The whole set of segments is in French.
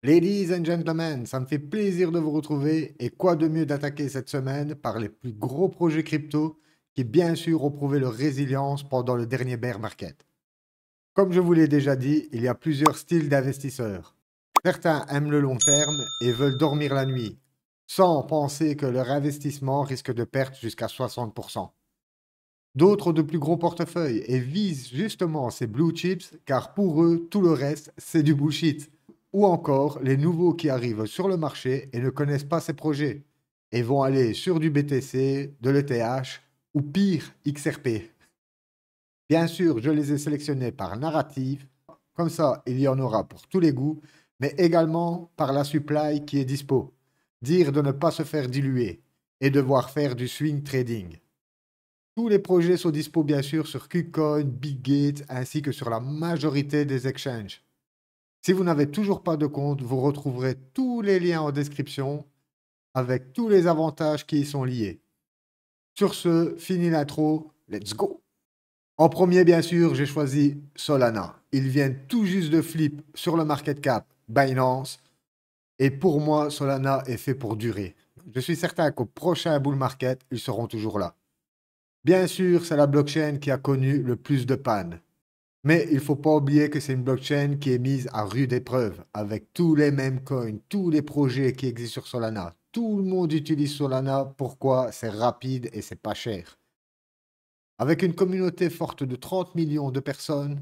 Ladies and gentlemen, ça me fait plaisir de vous retrouver et quoi de mieux d'attaquer cette semaine par les plus gros projets crypto qui bien sûr ont prouvé leur résilience pendant le dernier bear market. Comme je vous l'ai déjà dit, il y a plusieurs styles d'investisseurs. Certains aiment le long terme et veulent dormir la nuit, sans penser que leur investissement risque de perdre jusqu'à 60%. D'autres ont de plus gros portefeuilles et visent justement ces blue chips car pour eux, tout le reste, c'est du bullshit. Ou encore les nouveaux qui arrivent sur le marché et ne connaissent pas ces projets et vont aller sur du BTC, de l'ETH ou pire, XRP. Bien sûr, je les ai sélectionnés par narrative, comme ça il y en aura pour tous les goûts, mais également par la supply qui est dispo. Dire de ne pas se faire diluer et devoir faire du swing trading. Tous les projets sont dispo bien sûr sur KuCoin, BitGate ainsi que sur la majorité des exchanges. Si vous n'avez toujours pas de compte, vous retrouverez tous les liens en description avec tous les avantages qui y sont liés. Sur ce, fini l'intro, let's go. En premier, bien sûr, j'ai choisi Solana. Ils viennent tout juste de flip sur le market cap Binance. Et pour moi, Solana est fait pour durer. Je suis certain qu'au prochain bull market, ils seront toujours là. Bien sûr, c'est la blockchain qui a connu le plus de pannes. Mais il ne faut pas oublier que c'est une blockchain qui est mise à rude épreuve, avec tous les mêmes coins, tous les projets qui existent sur Solana. Tout le monde utilise Solana. Pourquoi? C'est rapide et c'est pas cher. Avec une communauté forte de 30 millions de personnes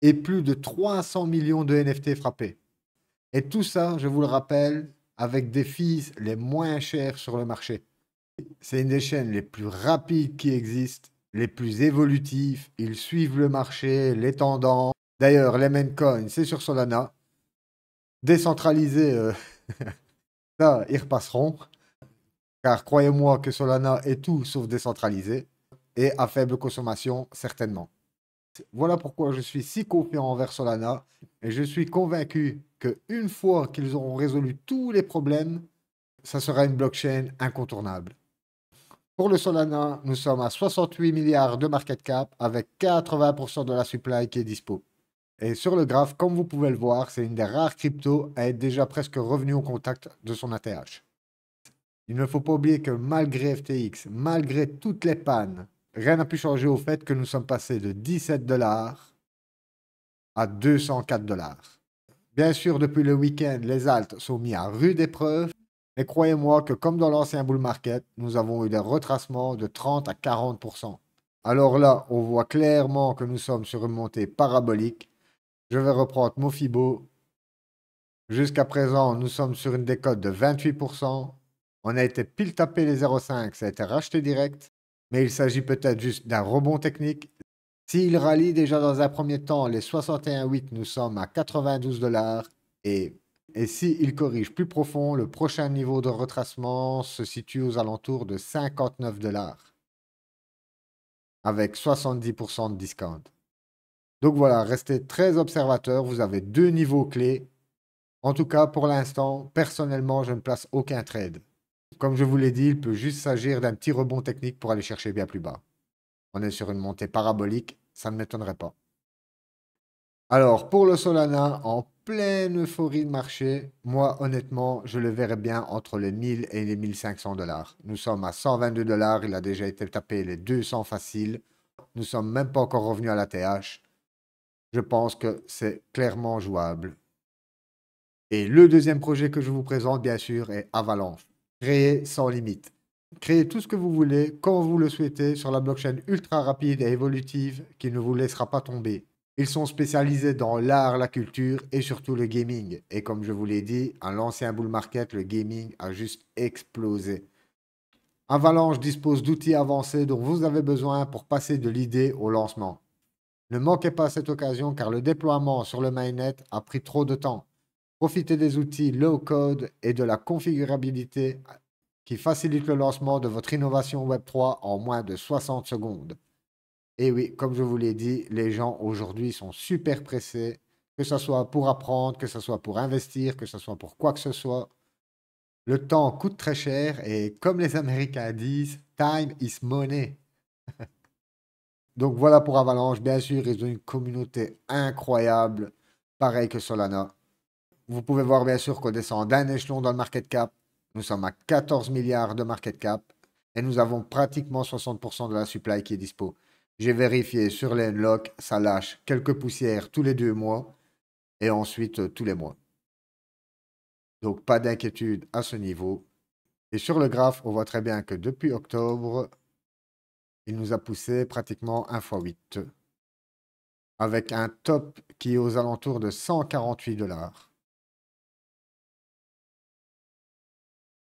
et plus de 300 millions de NFT frappés. Et tout ça, je vous le rappelle, avec des fees les moins chers sur le marché. C'est une des chaînes les plus rapides qui existent, les plus évolutives. Ils suivent le marché, les tendances. D'ailleurs, les main coins, c'est sur Solana. Décentralisé, ça, ils repasseront. Car croyez-moi que Solana est tout sauf décentralisé. Et à faible consommation, certainement. Voilà pourquoi je suis si confiant envers Solana. Et je suis convaincu qu'une fois qu'ils auront résolu tous les problèmes, ça sera une blockchain incontournable. Pour le Solana, nous sommes à 68 milliards de market cap avec 80% de la supply qui est dispo. Et sur le graphe, comme vous pouvez le voir, c'est une des rares cryptos à être déjà presque revenu au contact de son ATH. Il ne faut pas oublier que malgré FTX, malgré toutes les pannes, rien n'a pu changer au fait que nous sommes passés de 17 dollars à 204 dollars. Bien sûr, depuis le week-end, les alts sont mis à rude épreuve. Mais croyez-moi que comme dans l'ancien bull market, nous avons eu des retracements de 30 à 40%. Alors là, on voit clairement que nous sommes sur une montée parabolique. Je vais reprendre Mofibo. Jusqu'à présent, nous sommes sur une décote de 28%. On a été pile tapé les 0,5, ça a été racheté direct. Mais il s'agit peut-être juste d'un rebond technique. S'il rallie déjà dans un premier temps les 61,8, nous sommes à 92 dollars. Et s'il corrige plus profond, le prochain niveau de retracement se situe aux alentours de 59 dollars. Avec 70% de discount. Donc voilà, restez très observateur. Vous avez deux niveaux clés. En tout cas, pour l'instant, personnellement, je ne place aucun trade. Comme je vous l'ai dit, il peut juste s'agir d'un petit rebond technique pour aller chercher bien plus bas. On est sur une montée parabolique, ça ne m'étonnerait pas. Alors, pour le Solana, en pleine euphorie de marché, moi, honnêtement, je le verrais bien entre les 1000 et les 1500 dollars. Nous sommes à 122 dollars, il a déjà été tapé les 200 faciles. Nous sommes même pas encore revenus à la TH. Je pense que c'est clairement jouable. Et le deuxième projet que je vous présente, bien sûr, est Avalanche. Créer sans limite. Créez tout ce que vous voulez, quand vous le souhaitez, sur la blockchain ultra rapide et évolutive qui ne vous laissera pas tomber. Ils sont spécialisés dans l'art, la culture et surtout le gaming. Et comme je vous l'ai dit, à l'ancien bull market, le gaming a juste explosé. Avalanche dispose d'outils avancés dont vous avez besoin pour passer de l'idée au lancement. Ne manquez pas cette occasion car le déploiement sur le mainnet a pris trop de temps. Profitez des outils low-code et de la configurabilité qui facilitent le lancement de votre innovation Web3 en moins de 60 secondes. Et oui, comme je vous l'ai dit, les gens aujourd'hui sont super pressés, que ce soit pour apprendre, que ce soit pour investir, que ce soit pour quoi que ce soit. Le temps coûte très cher et comme les Américains disent, time is money. Donc voilà pour Avalanche. Bien sûr, ils ont une communauté incroyable, pareil que Solana. vous pouvez voir bien sûr qu'on descend d'un échelon dans le market cap. Nous sommes à 14 milliards de market cap et nous avons pratiquement 60% de la supply qui est dispo. J'ai vérifié sur les unlocks, ça lâche quelques poussières tous les 2 mois et ensuite tous les mois. Donc pas d'inquiétude à ce niveau. Et sur le graphe, on voit très bien que depuis octobre, il nous a poussé pratiquement 1 fois 8 avec un top qui est aux alentours de 148 dollars.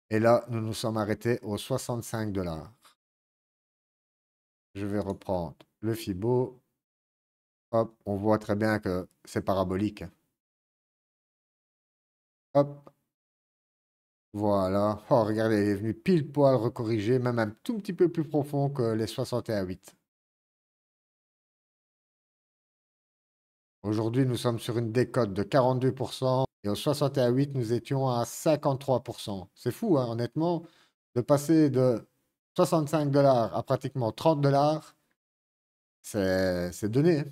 Et là, nous nous sommes arrêtés aux 65 dollars. Je vais reprendre le Fibo. Hop, on voit très bien que c'est parabolique. Hop, voilà. Oh, regardez, il est venu pile poil recorriger, même un tout petit peu plus profond que les 61,8. Aujourd'hui, nous sommes sur une décote de 42% et au 61,8, nous étions à 53%. C'est fou, hein, honnêtement, de passer de 65 dollars à pratiquement 30 dollars, c'est donné.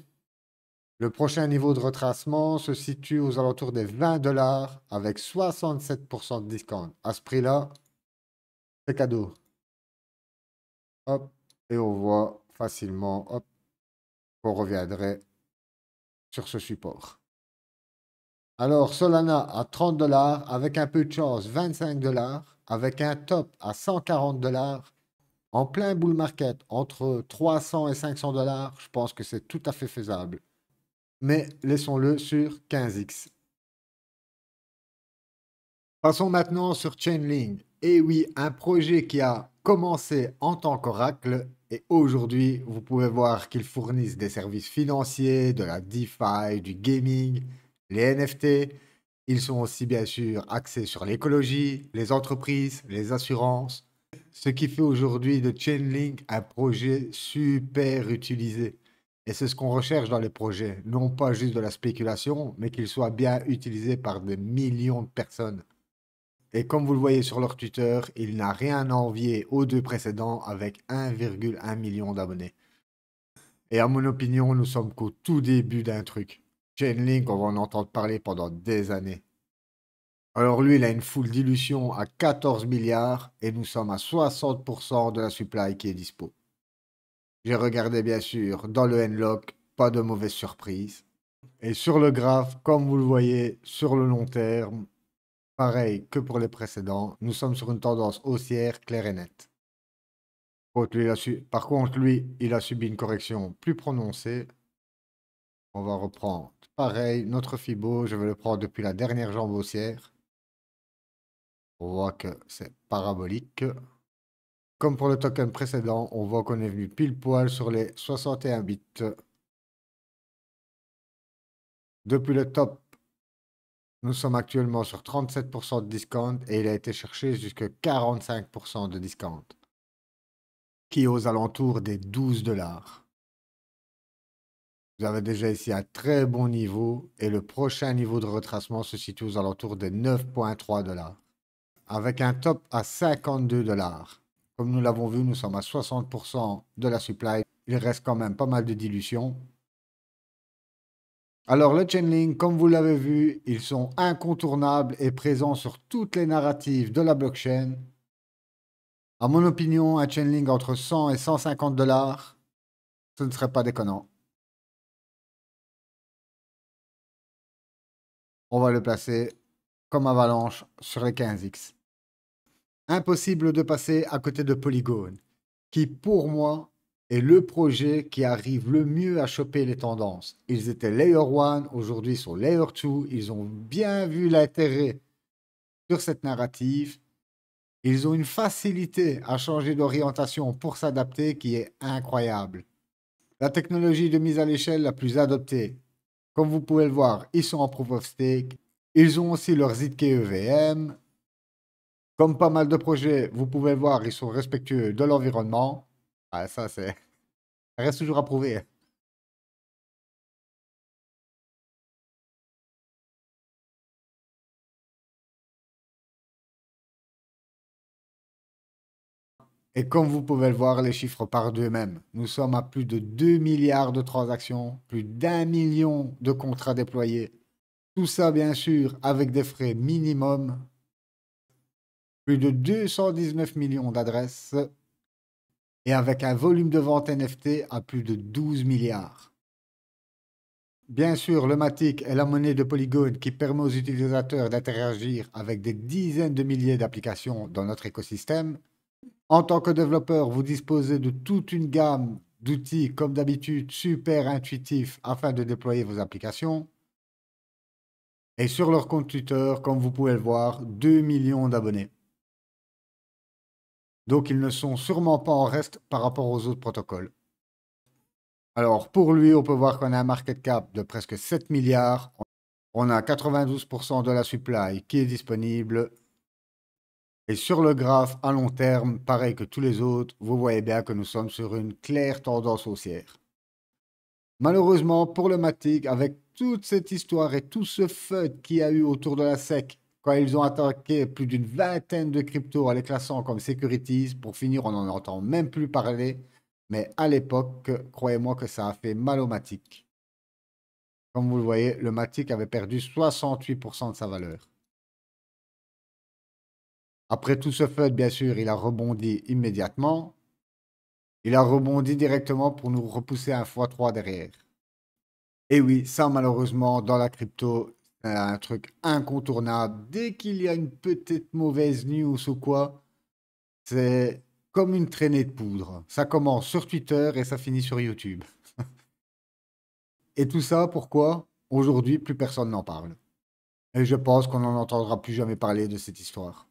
Le prochain niveau de retracement se situe aux alentours des 20 dollars avec 67% de discount. À ce prix-là, c'est cadeau. Hop, et on voit facilement, hop, qu'on reviendrait sur ce support. Alors, Solana à 30 dollars, avec un peu de chance, 25 dollars, avec un top à 140 dollars, en plein bull market, entre 300 et 500 dollars, je pense que c'est tout à fait faisable. Mais laissons-le sur 15x. Passons maintenant sur Chainlink. Et oui, un projet qui a commencé en tant qu'Oracle et aujourd'hui, vous pouvez voir qu'ils fournissent des services financiers, de la DeFi, du gaming, les NFT. Ils sont aussi bien sûr axés sur l'écologie, les entreprises, les assurances. Ce qui fait aujourd'hui de Chainlink un projet super utilisé. Et c'est ce qu'on recherche dans les projets. Non pas juste de la spéculation, mais qu'il soit bien utilisé par des millions de personnes. Et comme vous le voyez sur leur Twitter, il n'a rien à envier aux deux précédents avec 1,1 million d'abonnés. Et à mon opinion, nous sommes qu'au tout début d'un truc. Chainlink, on va en entendre parler pendant des années. Alors lui, il a une full dilution à 14 milliards et nous sommes à 60% de la supply qui est dispo. J'ai regardé bien sûr dans le Nlock, pas de mauvaise surprise. Et sur le graphe, comme vous le voyez, sur le long terme, pareil que pour les précédents, nous sommes sur une tendance haussière claire et nette. Par contre, lui, il a subi une correction plus prononcée. On va reprendre. Pareil, notre Fibo, je vais le prendre depuis la dernière jambe haussière. On voit que c'est parabolique. Comme pour le token précédent, on voit qu'on est venu pile poil sur les 61 bits. Depuis le top, nous sommes actuellement sur 37% de discount et il a été cherché jusqu'à 45% de discount, qui est aux alentours des 12 dollars. Vous avez déjà ici un très bon niveau et le prochain niveau de retracement se situe aux alentours des 9,3 dollars, avec un top à 52 dollars. Comme nous l'avons vu, nous sommes à 60% de la supply. Il reste quand même pas mal de dilution. Alors, le Chainlink, comme vous l'avez vu, ils sont incontournables et présents sur toutes les narratives de la blockchain. À mon opinion, un Chainlink entre 100 et 150 dollars, ce ne serait pas déconnant. On va le placer comme avalanche sur les 15x. Impossible de passer à côté de Polygon, qui pour moi est le projet qui arrive le mieux à choper les tendances. Ils étaient Layer 1, aujourd'hui ils sont Layer 2, ils ont bien vu l'intérêt sur cette narrative. Ils ont une facilité à changer d'orientation pour s'adapter qui est incroyable. La technologie de mise à l'échelle la plus adoptée. Comme vous pouvez le voir, ils sont en Proof of Stake. Ils ont aussi leur ZK-EVM. Comme pas mal de projets, vous pouvez le voir, ils sont respectueux de l'environnement. Ah, ça reste toujours à prouver. Et comme vous pouvez le voir, les chiffres parlent d'eux-mêmes. Nous sommes à plus de 2 milliards de transactions, plus d'1 million de contrats déployés. Tout ça, bien sûr, avec des frais minimum, plus de 219 millions d'adresses et avec un volume de vente NFT à plus de 12 milliards. Bien sûr, le Matic est la monnaie de Polygon qui permet aux utilisateurs d'interagir avec des dizaines de milliers d'applications dans notre écosystème. En tant que développeur, vous disposez de toute une gamme d'outils, comme d'habitude, super intuitifs afin de déployer vos applications. Et sur leur compte Twitter, comme vous pouvez le voir, 2 millions d'abonnés. Donc ils ne sont sûrement pas en reste par rapport aux autres protocoles. Alors pour lui, on peut voir qu'on a un market cap de presque 7 milliards. On a 92% de la supply qui est disponible. Et sur le graphe à long terme, pareil que tous les autres, vous voyez bien que nous sommes sur une claire tendance haussière. Malheureusement pour le Matic, avec toute cette histoire et tout ce FUD qu'il y a eu autour de la SEC, quand ils ont attaqué plus d'une vingtaine de cryptos en les classant comme securities, pour finir, on n'en entend même plus parler. Mais à l'époque, croyez-moi que ça a fait mal au Matic. Comme vous le voyez, le Matic avait perdu 68% de sa valeur. Après tout ce FUD, bien sûr, il a rebondi immédiatement. Il a rebondi directement pour nous repousser un x3 derrière. Et oui, ça malheureusement, dans la crypto, c'est un truc incontournable. Dès qu'il y a une petite mauvaise news ou quoi, c'est comme une traînée de poudre. Ça commence sur Twitter et ça finit sur YouTube. Et tout ça, pourquoi? Aujourd'hui, plus personne n'en parle. Et je pense qu'on n'en entendra plus jamais parler de cette histoire.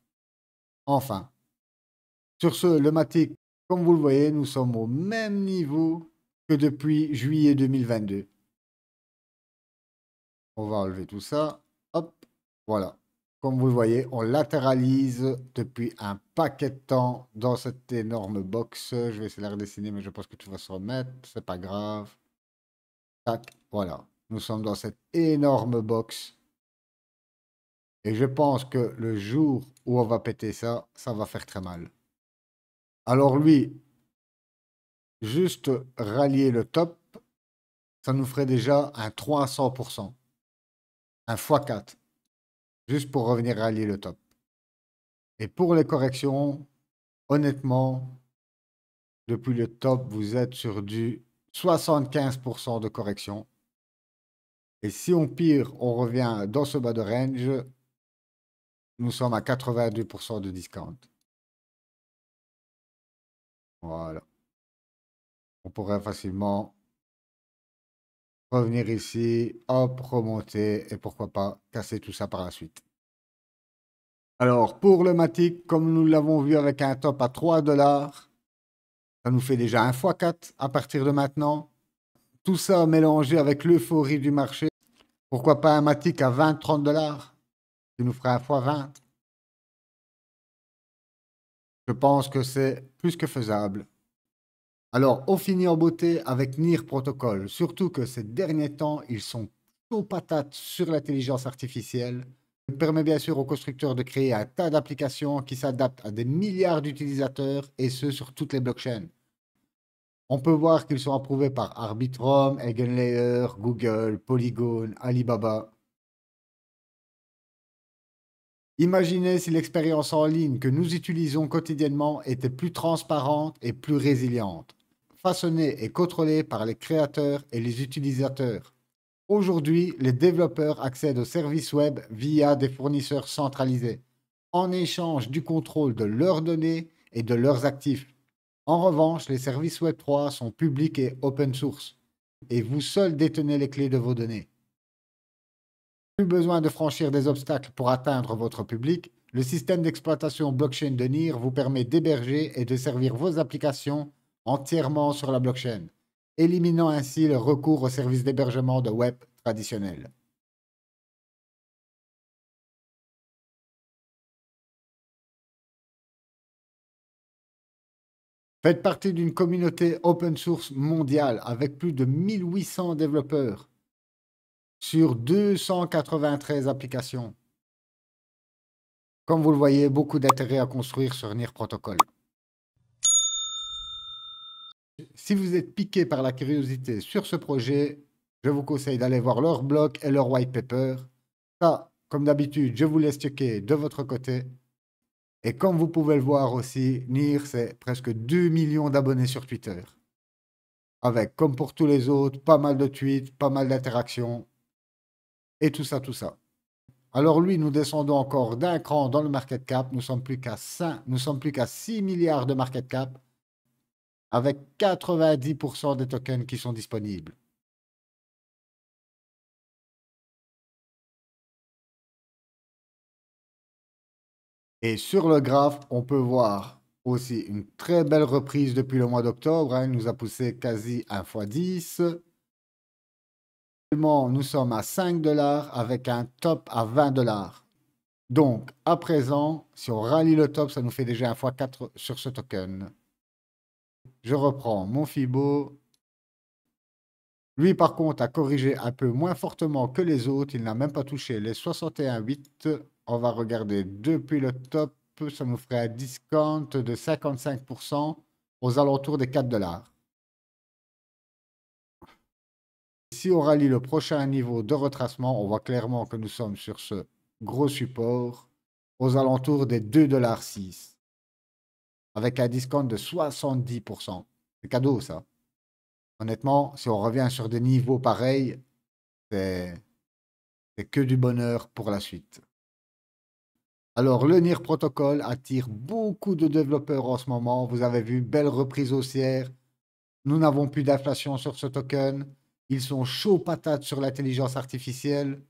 Enfin, sur ce, le Matic, comme vous le voyez, nous sommes au même niveau que depuis juillet 2022. On va enlever tout ça. Hop, voilà. Comme vous le voyez, on latéralise depuis un paquet de temps dans cette énorme box. Je vais essayer de la redessiner, mais je pense que tout va se remettre. C'est pas grave. Tac, voilà. Nous sommes dans cette énorme box. Et je pense que le jour où on va péter ça, ça va faire très mal. Alors lui, juste rallier le top, ça nous ferait déjà un 300%. Un x4. Juste pour revenir rallier le top. Et pour les corrections, honnêtement, depuis le top, vous êtes sur du 75% de correction. Et si on pire, on revient dans ce bas de range, nous sommes à 82% de discount. Voilà. On pourrait facilement revenir ici, hop, remonter et pourquoi pas casser tout ça par la suite. Alors, pour le Matic, comme nous l'avons vu avec un top à 3 $, ça nous fait déjà un x4 à partir de maintenant. Tout ça mélangé avec l'euphorie du marché. Pourquoi pas un Matic à 20-30 $, qui nous ferait un x20. Je pense que c'est plus que faisable. Alors, on finit en beauté avec NIR Protocol. Surtout que ces derniers temps, ils sont chauds patates sur l'intelligence artificielle. Ça permet bien sûr aux constructeurs de créer un tas d'applications qui s'adaptent à des milliards d'utilisateurs et ce sur toutes les blockchains. On peut voir qu'ils sont approuvés par Arbitrum, Eigenlayer, Google, Polygon, Alibaba. Imaginez si l'expérience en ligne que nous utilisons quotidiennement était plus transparente et plus résiliente, façonnée et contrôlée par les créateurs et les utilisateurs. Aujourd'hui, les développeurs accèdent aux services web via des fournisseurs centralisés, en échange du contrôle de leurs données et de leurs actifs. En revanche, les services Web3 sont publics et open source, et vous seul détenez les clés de vos données. Plus besoin de franchir des obstacles pour atteindre votre public, le système d'exploitation blockchain de NIR vous permet d'héberger et de servir vos applications entièrement sur la blockchain, éliminant ainsi le recours aux services d'hébergement de web traditionnels. Faites partie d'une communauté open source mondiale avec plus de 1800 développeurs sur 293 applications. Comme vous le voyez, beaucoup d'intérêt à construire sur NIR Protocol. Si vous êtes piqué par la curiosité sur ce projet, je vous conseille d'aller voir leur blog et leur white paper. Ça, comme d'habitude, je vous laisse checker de votre côté. Et comme vous pouvez le voir aussi, NIR, c'est presque 2 millions d'abonnés sur Twitter. Avec, comme pour tous les autres, pas mal de tweets, pas mal d'interactions et tout ça, tout ça. Alors lui, nous descendons encore d'un cran dans le market cap. Nous sommes plus qu'à 5, nous sommes plus qu'à 6 milliards de market cap avec 90% des tokens qui sont disponibles. Et sur le graphe, on peut voir aussi une très belle reprise depuis le mois d'octobre. Hein. Il nous a poussé quasi 1 x 10. Actuellement, nous sommes à 5 $ avec un top à 20 $. Donc, à présent, si on rallie le top, ça nous fait déjà 1 x 4 sur ce token. Je reprends mon Fibo. Lui, par contre, a corrigé un peu moins fortement que les autres. Il n'a même pas touché les 61,8. On va regarder depuis le top. Ça nous ferait un discount de 55% aux alentours des 4 $. Si on rallie le prochain niveau de retracement, on voit clairement que nous sommes sur ce gros support aux alentours des 2,6 $. Avec un discount de 70%. C'est cadeau, ça. Honnêtement, si on revient sur des niveaux pareils, c'est que du bonheur pour la suite. Alors, le NIR Protocol attire beaucoup de développeurs en ce moment. Vous avez vu, belle reprise haussière. Nous n'avons plus d'inflation sur ce token. Ils sont chauds patates sur l'intelligence artificielle.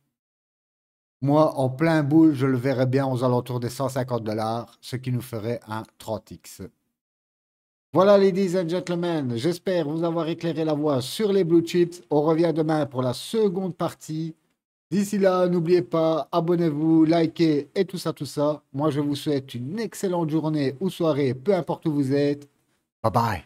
Moi, en plein boule, je le verrais bien aux alentours des 150 $, ce qui nous ferait un 30x. Voilà, ladies and gentlemen, j'espère vous avoir éclairé la voie sur les blue chips. On revient demain pour la seconde partie. D'ici là, n'oubliez pas, abonnez-vous, likez et tout ça, tout ça. Moi, je vous souhaite une excellente journée ou soirée, peu importe où vous êtes. Bye bye.